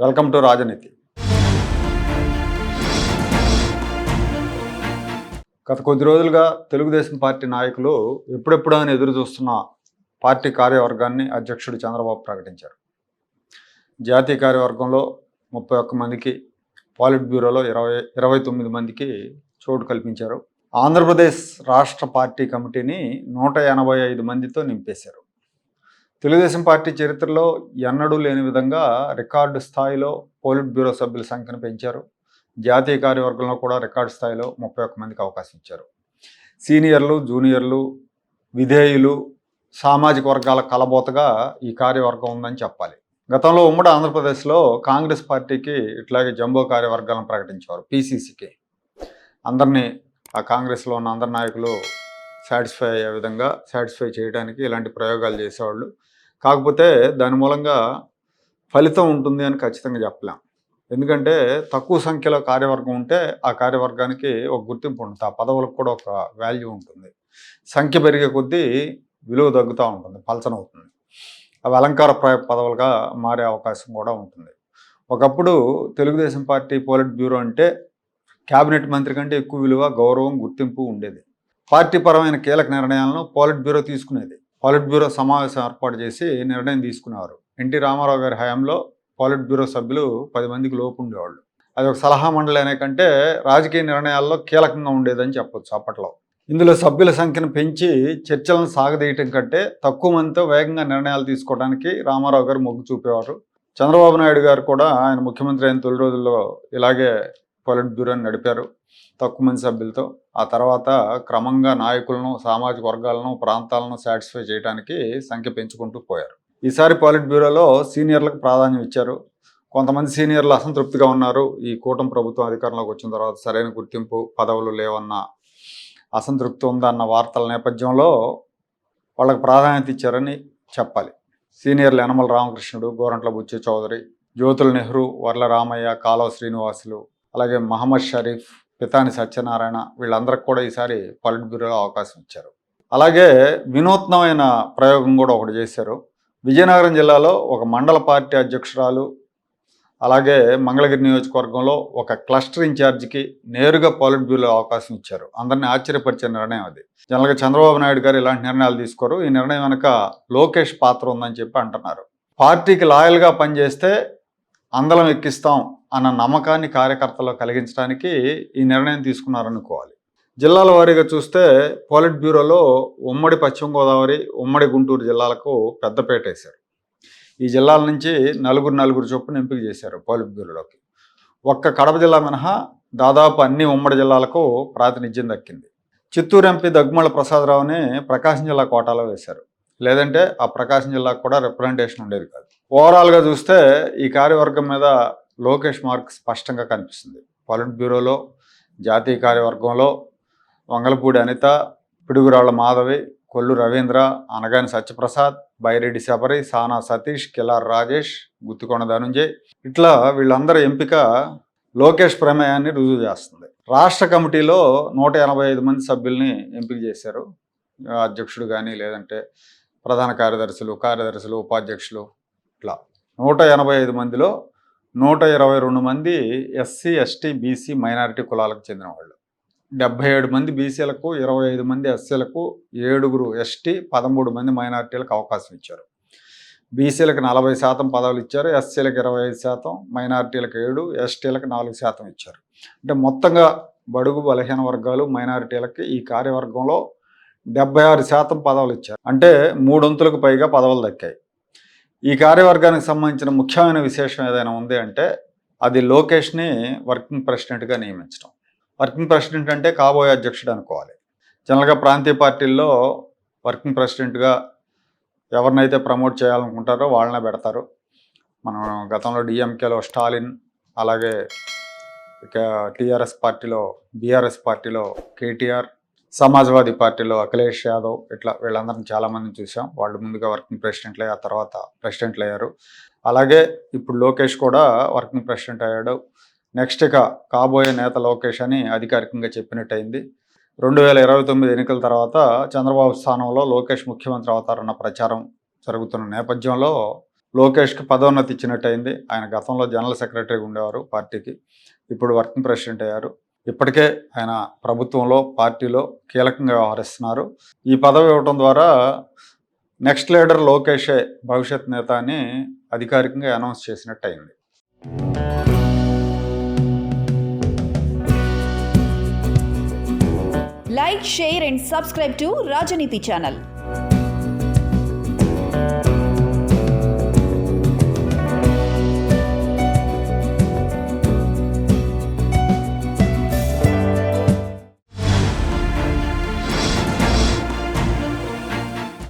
Welcome to రాజనీతి. గత కొద్ది రోజులుగా తెలుగుదేశం పార్టీ నాయకులు ఎప్పుడెప్పుడు అని ఎదురు చూస్తున్న పార్టీ కార్యవర్గాన్ని అధ్యక్షుడు చంద్రబాబు ప్రకటించారు. జాతీయ కార్యవర్గంలో 31 మందికి, పాలిట్ బ్యూరోలో 29 మందికి చోటు కల్పించారు. ఆంధ్రప్రదేశ్ రాష్ట్ర పార్టీ కమిటీని 185 మందితో నింపేశారు. తెలుగుదేశం పార్టీ చరిత్రలో ఎన్నడూ లేని విధంగా రికార్డు స్థాయిలో పోలిట్ బ్యూరో సభ్యుల సంఖ్యను పెంచారు. జాతీయ కార్యవర్గంలో కూడా రికార్డు స్థాయిలో 31 మందికి అవకాశం ఇచ్చారు. సీనియర్లు, జూనియర్లు, విధేయులు, సామాజిక వర్గాల కలబోతగా ఈ కార్యవర్గం ఉందని చెప్పాలి. గతంలో ఉమ్మడి ఆంధ్రప్రదేశ్లో కాంగ్రెస్ పార్టీకి ఇట్లాగే జంబో కార్యవర్గాలను ప్రకటించేవారు. పీసీసీకి అందరినీ, ఆ కాంగ్రెస్లో ఉన్న అందరి నాయకులు సాటిస్ఫై అయ్యే విధంగా సాటిస్ఫై చేయడానికి ఇలాంటి ప్రయోగాలు చేసేవాళ్ళు. కాకపోతే దాని మూలంగా ఫలితం ఉంటుంది అని ఖచ్చితంగా చెప్పలేం. ఎందుకంటే తక్కువ సంఖ్యలో కార్యవర్గం ఉంటే ఆ కార్యవర్గానికి ఒక గుర్తింపు ఉంటుంది, ఆ పదవులకు కూడా ఒక వాల్యూ ఉంటుంది. సంఖ్య పెరిగే కొద్దీ విలువ తగ్గుతూ ఉంటుంది, పలచనవుతుంది. అవి అలంకారప్రాయ పదవులుగా మారే అవకాశం కూడా ఉంటుంది. ఒకప్పుడు తెలుగుదేశం పార్టీ పోలిట్ బ్యూరో అంటే క్యాబినెట్ మంత్రి కంటే ఎక్కువ విలువ, గౌరవం, గుర్తింపు ఉండేది. పార్టీ పరమైన కీలక నిర్ణయాలను పోలిట్ బ్యూరో తీసుకునేది. పోలిట్ బ్యూరో సమావేశం ఏర్పాటు చేసి నిర్ణయం తీసుకునేవారు. ఎన్టీ రామారావు గారి హయాంలో పోలిట్ బ్యూరో సభ్యులు 10 మందికి లోపు ఉండేవాళ్ళు. అది ఒక సలహా మండలి అనే కంటే రాజకీయ నిర్ణయాల్లో కీలకంగా ఉండేదని చెప్పొచ్చు అప్పట్లో. ఇందులో సభ్యుల సంఖ్యను పెంచి చర్చలను సాగదీయటం కంటే తక్కువ మందితో వేగంగా నిర్ణయాలు తీసుకోవడానికి రామారావు గారు మొగ్గు చూపేవారు. చంద్రబాబు నాయుడు గారు కూడా ఆయన ముఖ్యమంత్రి అయిన తొలి రోజుల్లో ఇలాగే పోలిట్ బ్యూరోని నడిపారు, తక్కువ మంది సభ్యులతో. ఆ తర్వాత క్రమంగా నాయకులను, సామాజిక వర్గాలను, ప్రాంతాలను సాటిస్ఫై చేయడానికి సంఖ్య పెంచుకుంటూ పోయారు. ఈసారి పోలిట్ బ్యూరోలో సీనియర్లకు ప్రాధాన్యం ఇచ్చారు. కొంతమంది సీనియర్లు అసంతృప్తిగా ఉన్నారు. ఈ కూటమి ప్రభుత్వం అధికారంలోకి వచ్చిన తర్వాత సరైన గుర్తింపు, పదవులు లేవన్న అసంతృప్తి ఉందన్న వార్తల నేపథ్యంలో వాళ్ళకి ప్రాధాన్యత ఇచ్చారని చెప్పాలి. సీనియర్లు యనమల రామకృష్ణుడు, గోరంట్ల బుచ్చి చౌదరి, జ్యోతుల నెహ్రూ, వర్ల రామయ్య, కాలువ శ్రీనివాసులు, అలాగే మహమ్మద్ షరీఫ్, పితాని సత్యనారాయణ, వీళ్ళందరికీ కూడా ఈసారి పోలిట్ బ్యూరోలో అవకాశం ఇచ్చారు. అలాగే వినూత్నమైన ప్రయోగం కూడా ఒకటి చేశారు. విజయనగరం జిల్లాలో ఒక మండల పార్టీ అధ్యక్షురాలు, అలాగే మంగళగిరి నియోజకవర్గంలో ఒక క్లస్టర్ ఇన్ఛార్జికి నేరుగా పోలిట్ బ్యూరోలో అవకాశం ఇచ్చారు. అందరినీ ఆశ్చర్యపరిచే నిర్ణయం అది. జనరల్గా చంద్రబాబు నాయుడు గారు ఇలాంటి నిర్ణయాలు తీసుకోరు. ఈ నిర్ణయం వెనక లోకేష్ పాత్ర ఉందని చెప్పి అంటున్నారు. పార్టీకి లాయల్గా పనిచేస్తే అందలం ఎక్కిస్తాం అన్న నమ్మకాన్ని కార్యకర్తల్లో కలిగించడానికి ఈ నిర్ణయం తీసుకున్నారనుకోవాలి. జిల్లాల వారీగా చూస్తే పోలిట్ బ్యూరోలో ఉమ్మడి పశ్చిమ గోదావరి, ఉమ్మడి గుంటూరు జిల్లాలకు పెద్దపేట వేశారు. ఈ జిల్లాల నుంచి నలుగురు చొప్పున ఎంపిక చేశారు పోలిట్ బ్యూరోలోకి. ఒక్క కడప జిల్లా మినహా దాదాపు అన్ని ఉమ్మడి జిల్లాలకు ప్రాతినిధ్యం దక్కింది. చిత్తూరు ఎంపీ దగ్గుమళ్ళ ప్రసాదరావుని ప్రకాశం జిల్లా కోటాలో వేశారు. లేదంటే ఆ ప్రకాశం జిల్లాకు కూడా రిప్రజెంటేషన్ ఉండేది కాదు. ఓవరాల్గా చూస్తే ఈ కార్యవర్గం మీద లోకేష్ మార్క్ స్పష్టంగా కనిపిస్తుంది. పోలిట్ బ్యూరోలో, జాతీయ కార్యవర్గంలో వంగలపూడి అనిత, పిడుగురాళ్ల మాధవి, కొల్లు రవీంద్ర, అనగాని సత్యప్రసాద్, బైరెడ్డి శబరి, సానా సతీష్, కిలార్ రాజేష్, గుత్తికొండ ధనుంజయ్, ఇట్లా వీళ్ళందరి ఎంపిక లోకేష్ ప్రమేయాన్ని రుజువు చేస్తుంది. రాష్ట్ర కమిటీలో 185 మంది సభ్యుల్ని ఎంపిక చేశారు. అధ్యక్షుడు కానీ, లేదంటే ప్రధాన కార్యదర్శులు, ఉపాధ్యక్షులు, ఇట్లా 185 మందిలో 122 మంది ఎస్సీ, ఎస్టీ, బీసీ, మైనారిటీ కులాలకు చెందిన వాళ్ళు. 77 మంది బీసీలకు, 25 మంది ఎస్సీలకు, 7 ఎస్టీ, 13 మంది మైనారిటీలకు అవకాశం ఇచ్చారు. బీసీలకు 40% పదవులు ఇచ్చారు, ఎస్సీలకు 25%, మైనారిటీలకు 7%, ఎస్టీలకు 4% ఇచ్చారు. అంటే మొత్తంగా బడుగు బలహీన వర్గాలు, మైనారిటీలకి ఈ కార్యవర్గంలో 76% పదవులు ఇచ్చారు. అంటే 3 వంతులకు పైగా పదవులు దక్కాయి. ఈ కార్యవర్గానికి సంబంధించిన ముఖ్యమైన విశేషం ఏదైనా ఉంది అంటే అది లోకేష్ని వర్కింగ్ ప్రెసిడెంట్గా నియమించడం. వర్కింగ్ ప్రెసిడెంట్ అంటే కాబోయే అధ్యక్షుడు అనుకోవాలి. జనరల్గా ప్రాంతీయ పార్టీల్లో వర్కింగ్ ప్రెసిడెంట్గా ఎవరినైతే ప్రమోట్ చేయాలనుకుంటారో వాళ్ళనే పెడతారు. మనం గతంలో డిఎంకేలో స్టాలిన్, అలాగే టీఆర్ఎస్ పార్టీలో, బీఆర్ఎస్ పార్టీలో కేటీఆర్, సమాజ్వాదీ పార్టీలో అఖిలేష్ యాదవ్, ఇట్లా వీళ్ళందరినీ చాలామందిని చూసాం. వాళ్ళు ముందుగా వర్కింగ్ ప్రెసిడెంట్లు అయ్యారు, ఆ తర్వాత ప్రెసిడెంట్లు అయ్యారు. అలాగే ఇప్పుడు లోకేష్ కూడా వర్కింగ్ ప్రెసిడెంట్ అయ్యాడు. నెక్స్ట్ ఇక కాబోయే నేత లోకేష్ అని అధికారికంగా చెప్పినట్టయింది. 2029 ఎన్నికల తర్వాత చంద్రబాబు స్థానంలో లోకేష్ ముఖ్యమంత్రి అవుతారన్న ప్రచారం జరుగుతున్న నేపథ్యంలో లోకేష్కి పదోన్నతి ఇచ్చినట్టు అయింది. ఆయన గతంలో జనరల్ సెక్రటరీగా ఉండేవారు పార్టీకి, ఇప్పుడు వర్కింగ్ ప్రెసిడెంట్ అయ్యారు. ఇప్పటికే ఆయన ప్రభుత్వంలో పార్టీలో కీలకంగా వ్యవహరిస్తున్నారు. ఈ పదవి ఇవ్వడం ద్వారా నెక్స్ట్ లీడర్ లోకేషే భవిష్యత్ నేత అని అధికారికంగా అనౌన్స్ చేసినట్టు అయింది. Like, share and subscribe to Rajaniti channel.